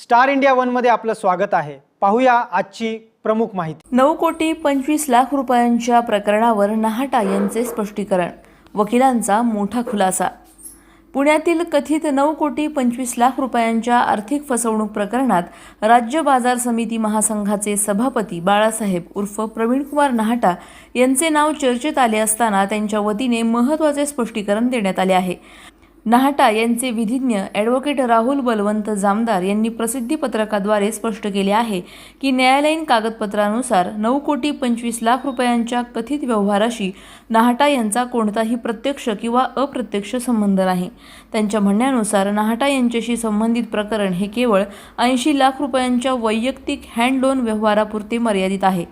Star India one मध्ये आपलं स्वागत आहे। पाहूया आजची प्रमुख माहिती। 9,25,00,000 रुपयांच्या प्रकरणावर नाहटा यांचे स्पष्टीकरण, वकिलांचा मोठा खुलासा। पुण्यातील कथित 9,25,00,000 रुपयांच्या आर्थिक फसवणूक प्रकरणात राज्य बाजार समिती महासंघाचे सभापती बाळासाहेब उर्फ प्रवीणकुमार नाहटा यांचे नाव चर्चेत आले असताना त्यांच्या वतीने महत्त्वाचे स्पष्टीकरण देण्यात आले आहे। नाहटा यांचे विधिज्ञ ॲडव्होकेट राहुल बलवंत जामदार यांनी प्रसिद्धी पत्रकाद्वारे स्पष्ट केले आहे की न्यायालयीन कागदपत्रानुसार 9,25,00,000 रुपयांच्या कथित व्यवहाराशी नाहटा यांचा कोणताही प्रत्यक्ष किंवा अप्रत्यक्ष संबंध नाही। त्यांच्या म्हणण्यानुसार नाहटा यांच्याशी संबंधित प्रकरण हे केवळ 80 लाख रुपयांच्या वैयक्तिक हँड लोन व्यवहारापुरते मर्यादित आहे।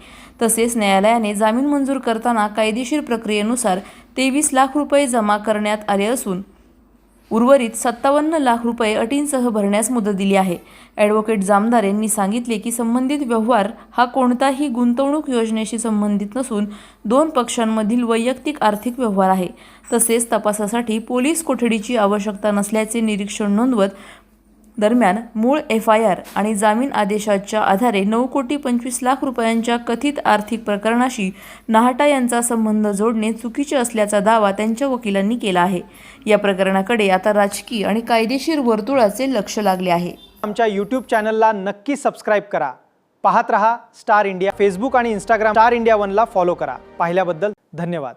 तसेच न्यायालयाने जामीन मंजूर करताना कायदेशीर प्रक्रियेनुसार 23 लाख रुपये जमा करण्यात आले असून उर्वरित 57 लाख रुपये अटींसह भरण्यास मुदत दिली आहे। ॲडव्होकेट जामदार यांनी सांगितले की संबंधित व्यवहार हा कोणताही गुंतवणूक योजनेशी संबंधित नसून दोन पक्षांमधील वैयक्तिक आर्थिक व्यवहार आहे। तसेच तपासासाठी पोलीस कोठडीची आवश्यकता नसल्याचे निरीक्षण नोंदवत दरम्यान मूळ FIR आणि जामीन आदेशाच्या आधारे 9,25,00,000 रुपयांच्या कथित आर्थिक प्रकरणाशी नाहटा यांचा संबंध जोडणे चुकीचे असल्याचा दावा त्यांच्या वकिलांनी केला आहे। या प्रकरणाकडे आता राजकीय आणि कायदेशीर वर्तुळाचे लक्ष लागले आहे। आमच्या YouTube चॅनलला नक्की सबस्क्राइब करा। पाहत रहा स्टार इंडिया। फेसबुक आणि Instagram स्टार इंडिया 1 ला फॉलो करा। पाहिल्याबद्दल धन्यवाद।